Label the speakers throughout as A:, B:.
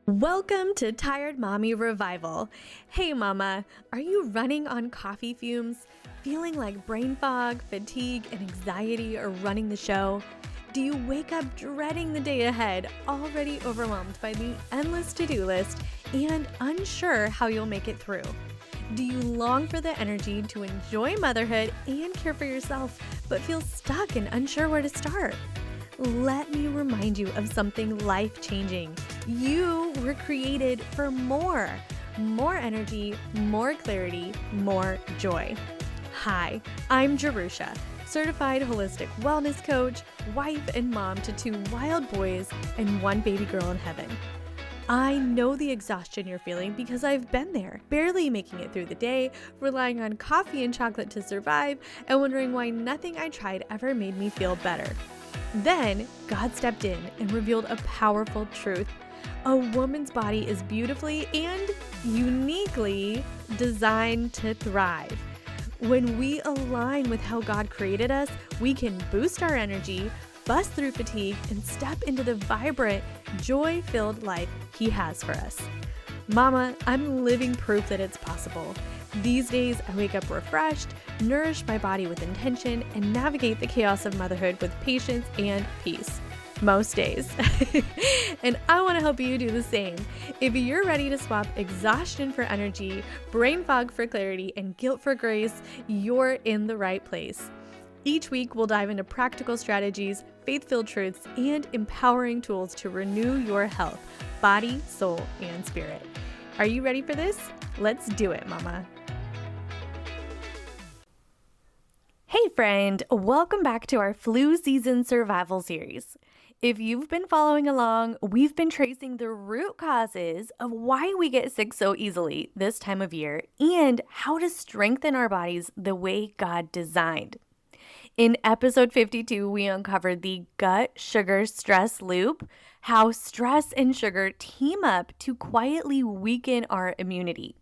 A: Welcome to Tired Mommy Revival. Hey mama, are you running on coffee fumes? Feeling like brain fog, fatigue, and anxiety are running the show? Do you wake up dreading the day ahead, already overwhelmed by the endless to-do list and unsure how you'll make it through? Do you long for the energy to enjoy motherhood and care for yourself, but feel stuck and unsure where to start? Let me remind you of something life-changing. You were created for more energy, more clarity, more joy. Hi, I'm Jerusha, certified holistic wellness coach, wife and mom to 2 wild boys and 1 baby girl in heaven. I know the exhaustion you're feeling because I've been there, barely making it through the day, relying on coffee and chocolate to survive, and wondering why nothing I tried ever made me feel better. Then, God stepped in and revealed a powerful truth. A woman's body is beautifully and uniquely designed to thrive. When we align with how God created us, we can boost our energy, bust through fatigue, and step into the vibrant, joy-filled life He has for us. Mama, I'm living proof that it's possible. These days, I wake up refreshed, nourish my body with intention, and navigate the chaos of motherhood with patience and peace. Most days. And I want to help you do the same. If you're ready to swap exhaustion for energy, brain fog for clarity, and guilt for grace, you're in the right place. Each week, we'll dive into practical strategies, faith-filled truths, and empowering tools to renew your health, body, soul, and spirit. Are you ready for this? Let's do it, mama. Hey friend, welcome back to our flu season survival series. If you've been following along, we've been tracing the root causes of why we get sick so easily this time of year and how to strengthen our bodies the way God designed. In episode 52, we uncovered the gut sugar stress loop, how stress and sugar team up to quietly weaken our immunity.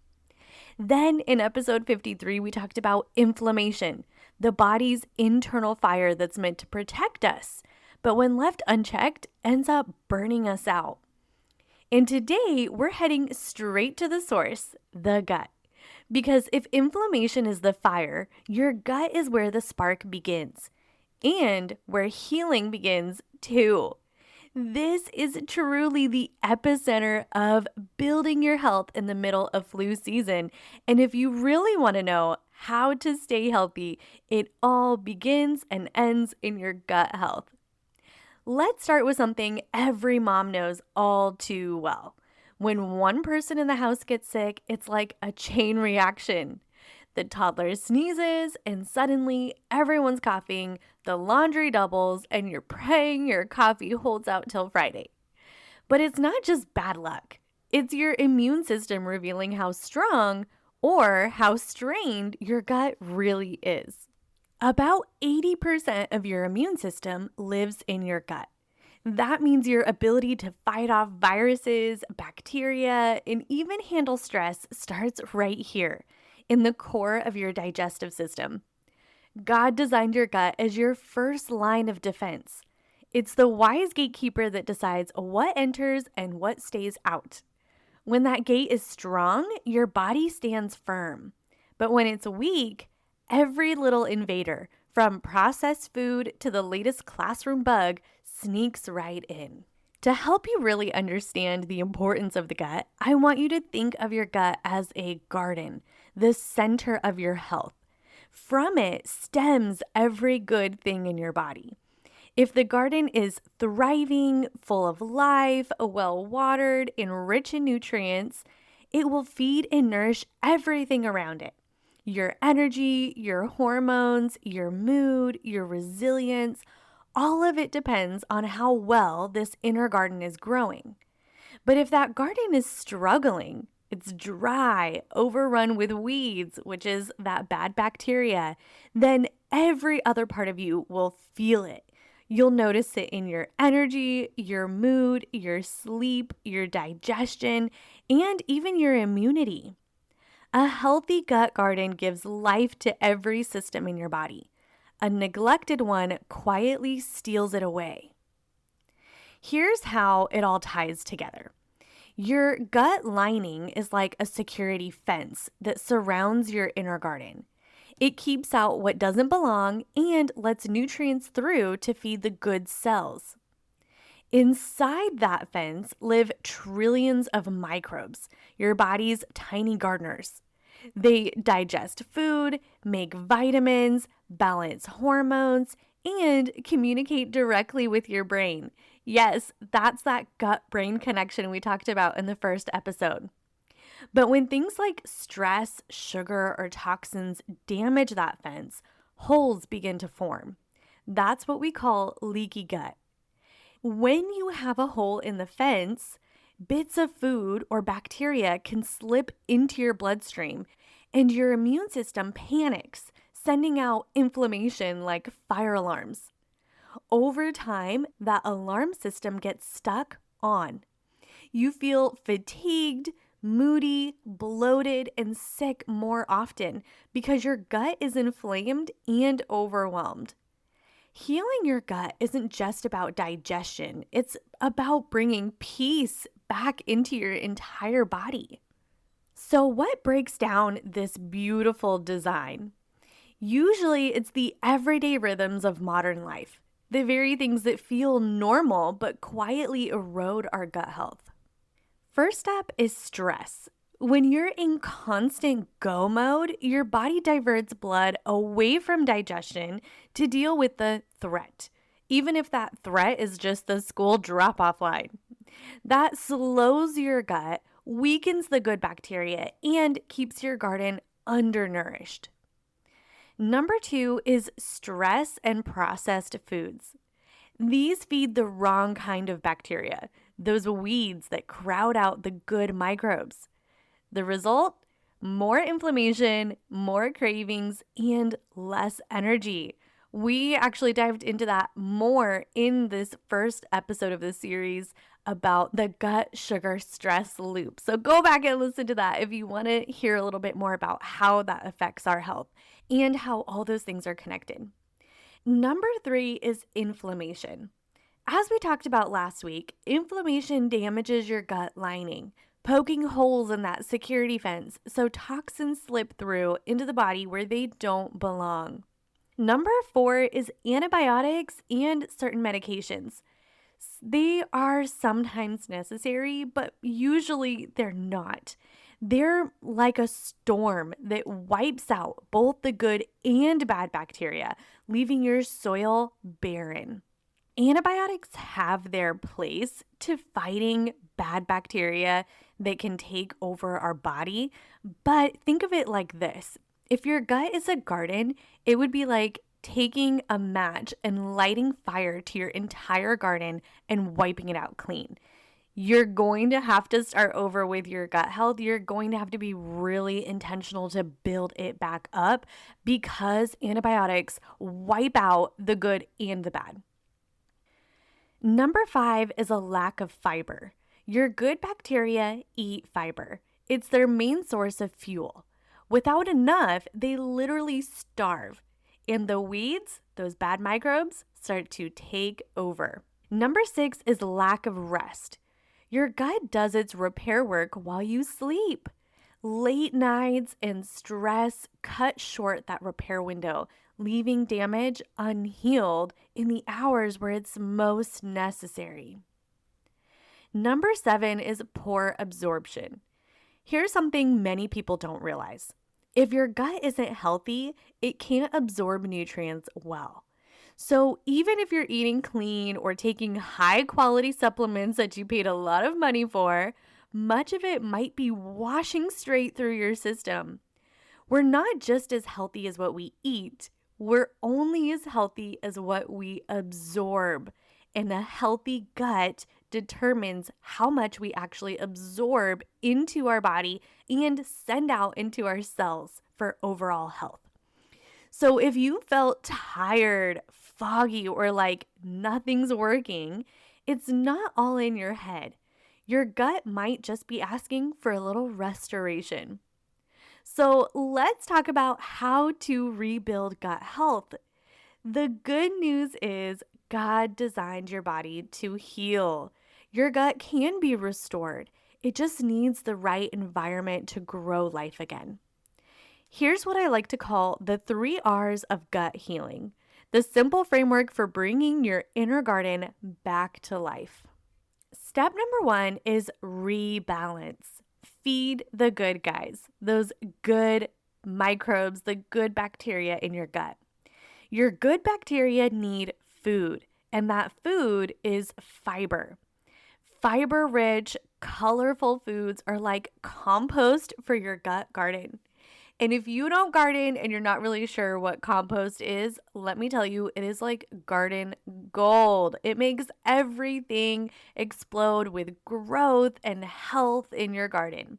A: Then in episode 53, we talked about inflammation, the body's internal fire that's meant to protect us, but when left unchecked, ends up burning us out. And today, we're heading straight to the source, the gut. Because if inflammation is the fire, your gut is where the spark begins, and where healing begins too. This is truly the epicenter of building your health in the middle of flu season. And if you really want to know how to stay healthy, it all begins and ends in your gut health. Let's start with something every mom knows all too well. When one person in the house gets sick, it's like a chain reaction. The toddler sneezes, and suddenly everyone's coughing, the laundry doubles, and you're praying your coffee holds out till Friday. But it's not just bad luck. It's your immune system revealing how strong or how strained your gut really is. About 80% of your immune system lives in your gut. That means your ability to fight off viruses, bacteria, and even handle stress starts right here, in the core of your digestive system. God designed your gut as your first line of defense. It's the wise gatekeeper that decides what enters and what stays out. When that gate is strong, your body stands firm. But when it's weak, every little invader, from processed food to the latest classroom bug, sneaks right in. To help you really understand the importance of the gut, I want you to think of your gut as a garden, the center of your health. From it stems every good thing in your body. If the garden is thriving, full of life, well-watered, and rich in nutrients, it will feed and nourish everything around it. Your energy, your hormones, your mood, your resilience, all of it depends on how well this inner garden is growing. But if that garden is struggling, it's dry, overrun with weeds, which is that bad bacteria, then every other part of you will feel it. You'll notice it in your energy, your mood, your sleep, your digestion, and even your immunity. A healthy gut garden gives life to every system in your body. A neglected one quietly steals it away. Here's how it all ties together. Your gut lining is like a security fence that surrounds your inner garden. It keeps out what doesn't belong and lets nutrients through to feed the good cells. Inside that fence live trillions of microbes, your body's tiny gardeners. They digest food, make vitamins, balance hormones, and communicate directly with your brain. Yes, that's that gut brain connection we talked about in the first episode. But when things like stress, sugar, or toxins damage that fence, holes begin to form. That's what we call leaky gut. When you have a hole in the fence, bits of food or bacteria can slip into your bloodstream, and your immune system panics, sending out inflammation like fire alarms. Over time, that alarm system gets stuck on. You feel fatigued, moody, bloated, and sick more often because your gut is inflamed and overwhelmed. Healing your gut isn't just about digestion, it's about bringing peace back into your entire body. So, what breaks down this beautiful design? Usually, it's the everyday rhythms of modern life, the very things that feel normal but quietly erode our gut health. First up is stress. When you're in constant go mode, your body diverts blood away from digestion to deal with the threat, even if that threat is just the school drop off line. That slows your gut, weakens the good bacteria, and keeps your garden undernourished. Number two is stress and processed foods. These feed the wrong kind of bacteria, those weeds that crowd out the good microbes. The result? More inflammation, more cravings, and less energy. We actually dived into that more in this first episode of this series about the gut sugar stress loop. So go back and listen to that if you want to hear a little bit more about how that affects our health and how all those things are connected. Number three is inflammation. As we talked about last week, inflammation damages your gut lining, poking holes in that security fence so toxins slip through into the body where they don't belong. Number four is antibiotics and certain medications. They are sometimes necessary, but usually they're not. They're like a storm that wipes out both the good and bad bacteria, leaving your soil barren. Antibiotics have their place to fighting bad bacteria that can take over our body, but think of it like this. If your gut is a garden, it would be like taking a match and lighting fire to your entire garden and wiping it out clean. You're going to have to start over with your gut health. You're going to have to be really intentional to build it back up because antibiotics wipe out the good and the bad. Number five is a lack of fiber. Your good bacteria eat fiber. It's their main source of fuel. Without enough, they literally starve. And the weeds, those bad microbes, start to take over. Number six is lack of rest. Your gut does its repair work while you sleep. Late nights and stress cut short that repair window, leaving damage unhealed in the hours where it's most necessary. Number seven is poor absorption. Here's something many people don't realize. If your gut isn't healthy, it can't absorb nutrients well. So even if you're eating clean or taking high quality supplements that you paid a lot of money for, much of it might be washing straight through your system. We're not just as healthy as what we eat. We're only as healthy as what we absorb. And a healthy gut determines how much we actually absorb into our body and send out into our cells for overall health. So if you felt tired, foggy, or like nothing's working, it's not all in your head. Your gut might just be asking for a little restoration. So let's talk about how to rebuild gut health. The good news is God designed your body to heal. Your gut can be restored. It just needs the right environment to grow life again. Here's what I like to call the 3 R's of gut healing, the simple framework for bringing your inner garden back to life. Step number 1 is rebalance. Feed the good guys, those good microbes, the good bacteria in your gut. Your good bacteria need food, and that food is fiber. Fiber-rich, colorful foods are like compost for your gut garden. And if you don't garden and you're not really sure what compost is, let me tell you, it is like garden gold. It makes everything explode with growth and health in your garden.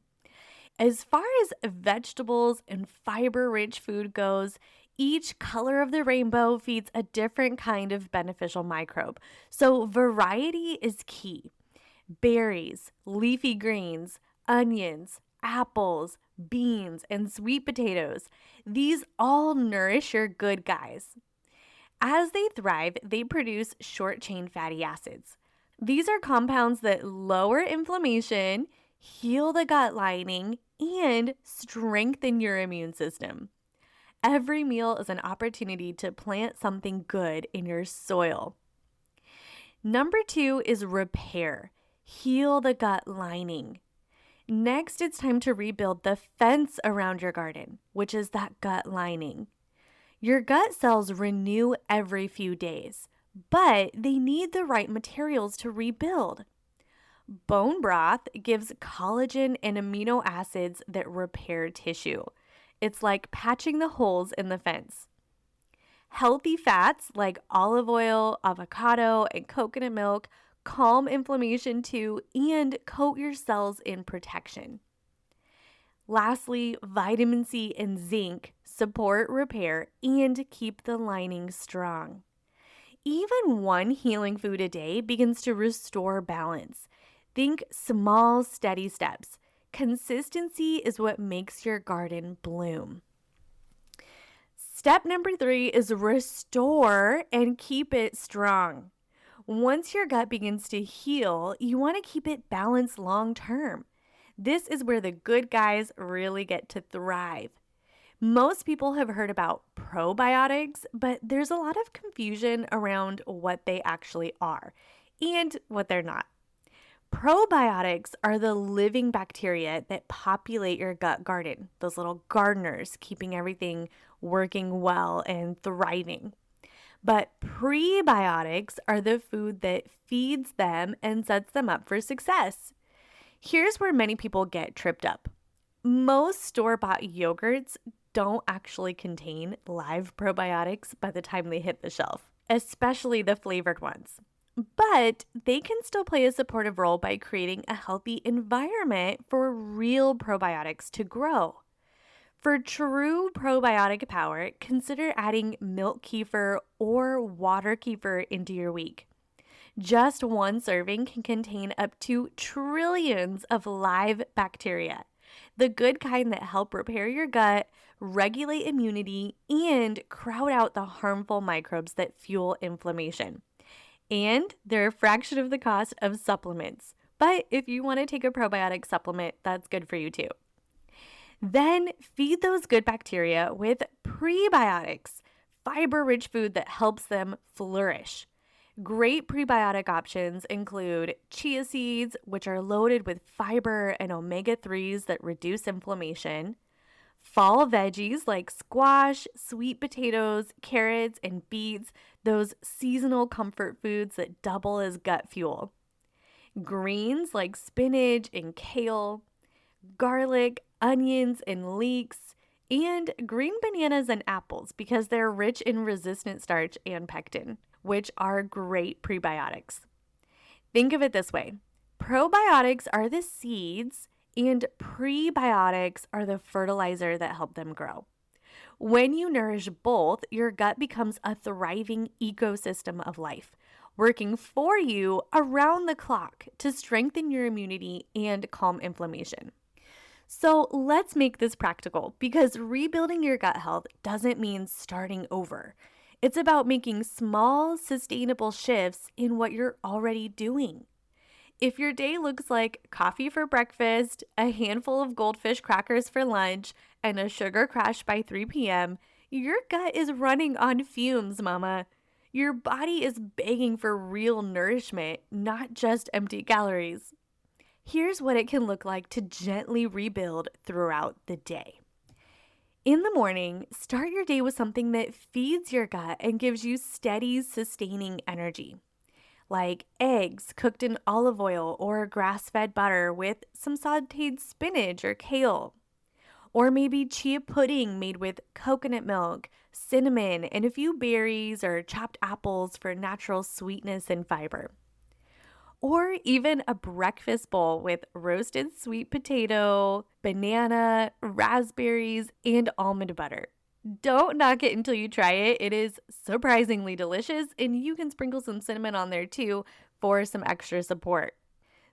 A: As far as vegetables and fiber-rich food goes, each color of the rainbow feeds a different kind of beneficial microbe. So variety is key. Berries, leafy greens, onions, apples, beans, and sweet potatoes. These all nourish your good guys. As they thrive, they produce short-chain fatty acids. These are compounds that lower inflammation, heal the gut lining, and strengthen your immune system. Every meal is an opportunity to plant something good in your soil. Number 2 is repair. Heal the gut lining. Next, it's time to rebuild the fence around your garden, which is that gut lining. Your gut cells renew every few days, but they need the right materials to rebuild. Bone broth gives collagen and amino acids that repair tissue. It's like patching the holes in the fence. Healthy fats like olive oil, avocado, and coconut milk calm inflammation too and coat your cells in protection. Lastly, vitamin C and zinc support repair and keep the lining strong. Even one healing food a day begins to restore balance. Think small, steady steps. Consistency is what makes your garden bloom. Step number 3 is restore and keep it strong. Once your gut begins to heal, you want to keep it balanced long term. This is where the good guys really get to thrive. Most people have heard about probiotics, but there's a lot of confusion around what they actually are and what they're not. Probiotics are the living bacteria that populate your gut garden, those little gardeners keeping everything working well and thriving. But prebiotics are the food that feeds them and sets them up for success. Here's where many people get tripped up. Most store-bought yogurts don't actually contain live probiotics by the time they hit the shelf, especially the flavored ones. But they can still play a supportive role by creating a healthy environment for real probiotics to grow. For true probiotic power, consider adding milk kefir or water kefir into your week. Just one serving can contain up to trillions of live bacteria, the good kind that help repair your gut, regulate immunity, and crowd out the harmful microbes that fuel inflammation. And they're a fraction of the cost of supplements. But if you want to take a probiotic supplement, that's good for you too. Then feed those good bacteria with prebiotics, fiber-rich food that helps them flourish. Great prebiotic options include chia seeds, which are loaded with fiber and omega-3s that reduce inflammation, fall veggies like squash, sweet potatoes, carrots, and beets, those seasonal comfort foods that double as gut fuel, greens like spinach and kale, garlic, onions, and leeks, and green bananas and apples because they're rich in resistant starch and pectin, which are great prebiotics. Think of it this way. Probiotics are the seeds and prebiotics are the fertilizer that help them grow. When you nourish both, your gut becomes a thriving ecosystem of life, working for you around the clock to strengthen your immunity and calm inflammation. So let's make this practical because rebuilding your gut health doesn't mean starting over. It's about making small, sustainable shifts in what you're already doing. If your day looks like coffee for breakfast, a handful of goldfish crackers for lunch, and a sugar crash by 3 p.m., your gut is running on fumes, mama. Your body is begging for real nourishment, not just empty calories. Here's what it can look like to gently rebuild throughout the day. In the morning, start your day with something that feeds your gut and gives you steady, sustaining energy, like eggs cooked in olive oil or grass fed butter with some sauteed spinach or kale. Or maybe chia pudding made with coconut milk, cinnamon, and a few berries or chopped apples for natural sweetness and fiber. Or even a breakfast bowl with roasted sweet potato, banana, raspberries, and almond butter. Don't knock it until you try it. It is surprisingly delicious, and you can sprinkle some cinnamon on there too for some extra support.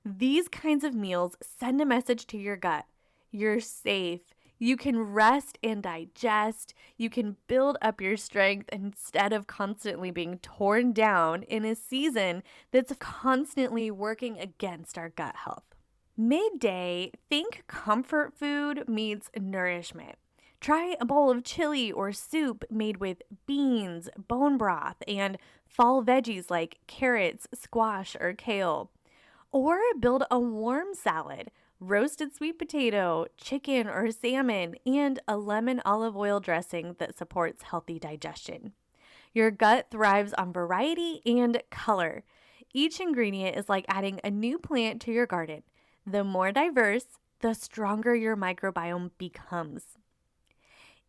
A: These kinds of meals send a message to your gut. You're safe. You can rest and digest. You can build up your strength instead of constantly being torn down in a season that's constantly working against our gut health. Midday, think comfort food meets nourishment. Try a bowl of chili or soup made with beans, bone broth, and fall veggies like carrots, squash, or kale. Or build a warm salad, roasted sweet potato, chicken or salmon, and a lemon olive oil dressing that supports healthy digestion. Your gut thrives on variety and color. Each ingredient is like adding a new plant to your garden. The more diverse, the stronger your microbiome becomes.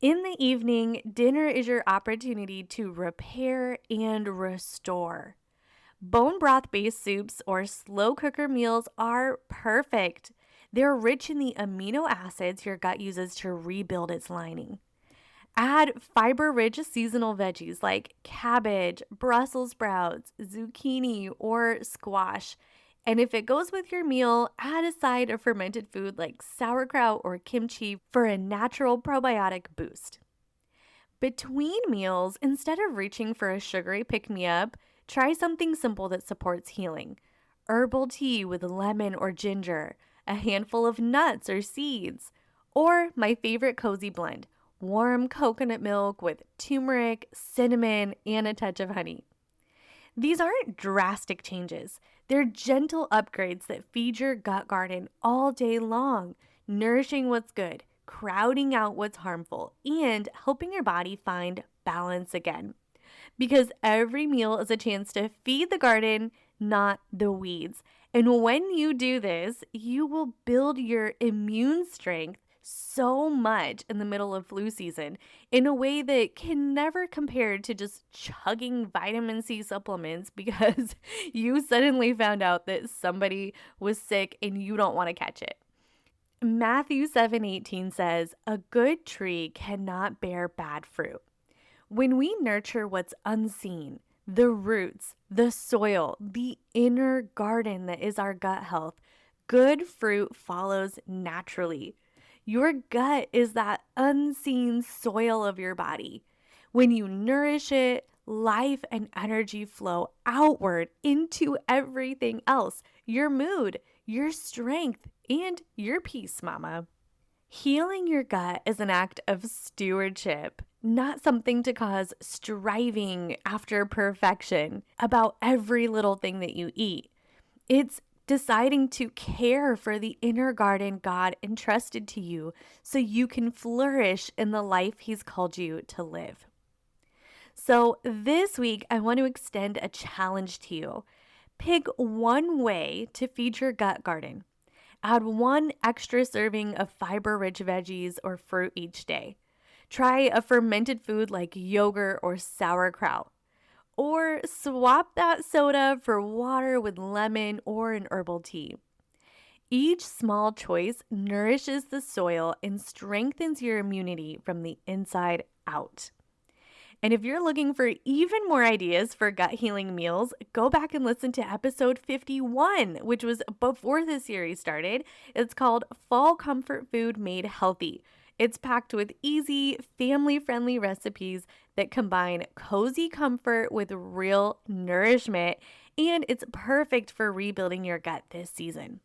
A: In the evening, dinner is your opportunity to repair and restore. Bone broth based soups or slow cooker meals are perfect. They're rich in the amino acids your gut uses to rebuild its lining. Add fiber rich seasonal veggies like cabbage, Brussels sprouts, zucchini, or squash. And if it goes with your meal, add a side of fermented food like sauerkraut or kimchi for a natural probiotic boost. Between meals, instead of reaching for a sugary pick me up, try something simple that supports healing. Herbal tea with lemon or ginger, a handful of nuts or seeds, or my favorite cozy blend, warm coconut milk with turmeric, cinnamon, and a touch of honey. These aren't drastic changes. They're gentle upgrades that feed your gut garden all day long, nourishing what's good, crowding out what's harmful, and helping your body find balance again. Because every meal is a chance to feed the garden, not the weeds. And when you do this, you will build your immune strength so much in the middle of flu season in a way that can never compare to just chugging vitamin C supplements because you suddenly found out that somebody was sick and you don't want to catch it. Matthew 7:18 says, "A good tree cannot bear bad fruit." When we nurture what's unseen, the roots, the soil, the inner garden that is our gut health, good fruit follows naturally. Your gut is that unseen soil of your body. When you nourish it, life and energy flow outward into everything else, your mood, your strength, and your peace, mama. Healing your gut is an act of stewardship, not something to cause striving after perfection about every little thing that you eat. It's deciding to care for the inner garden God entrusted to you so you can flourish in the life He's called you to live. So, this week, I want to extend a challenge to you. Pick one way to feed your gut garden. Add one extra serving of fiber rich veggies or fruit each day. Try a fermented food like yogurt or sauerkraut. Or swap that soda for water with lemon or an herbal tea. Each small choice nourishes the soil and strengthens your immunity from the inside out. And if you're looking for even more ideas for gut healing meals, go back and listen to episode 51, which was before the series started. It's called Fall Comfort Food Made Healthy. It's packed with easy, family-friendly recipes that combine cozy comfort with real nourishment. and it's perfect for rebuilding your gut this season.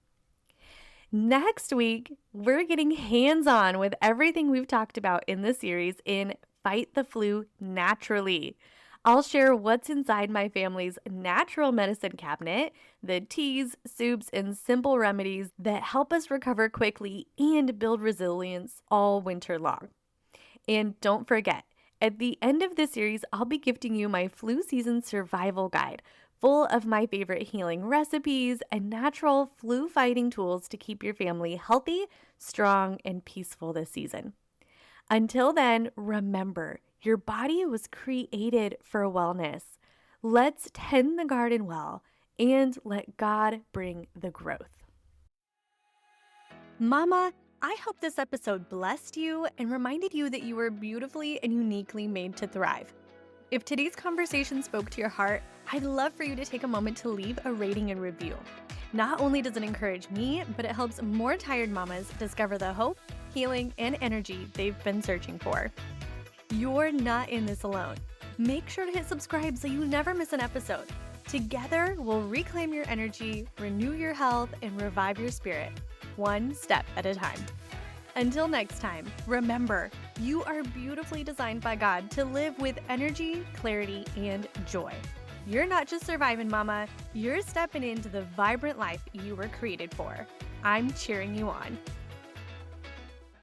A: Next week, we're getting hands-on with everything we've talked about in the series in Fight the Flu Naturally. I'll share what's inside my family's natural medicine cabinet, the teas, soups, and simple remedies that help us recover quickly and build resilience all winter long. And don't forget, at the end of this series, I'll be gifting you my flu season survival guide, full of my favorite healing recipes and natural flu fighting tools to keep your family healthy, strong, and peaceful this season. Until then, remember, your body was created for wellness. Let's tend the garden well and let God bring the growth. Mama, I hope this episode blessed you and reminded you that you were beautifully and uniquely made to thrive. If today's conversation spoke to your heart, I'd love for you to take a moment to leave a rating and review. Not only does it encourage me, but it helps more tired mamas discover the hope, healing, and energy they've been searching for. You're not in this alone. Make sure to hit subscribe so you never miss an episode. Together, we'll reclaim your energy, renew your health, and revive your spirit, one step at a time. Until next time, remember, you are beautifully designed by God to live with energy, clarity, and joy. You're not just surviving, mama. You're stepping into the vibrant life you were created for. I'm cheering you on.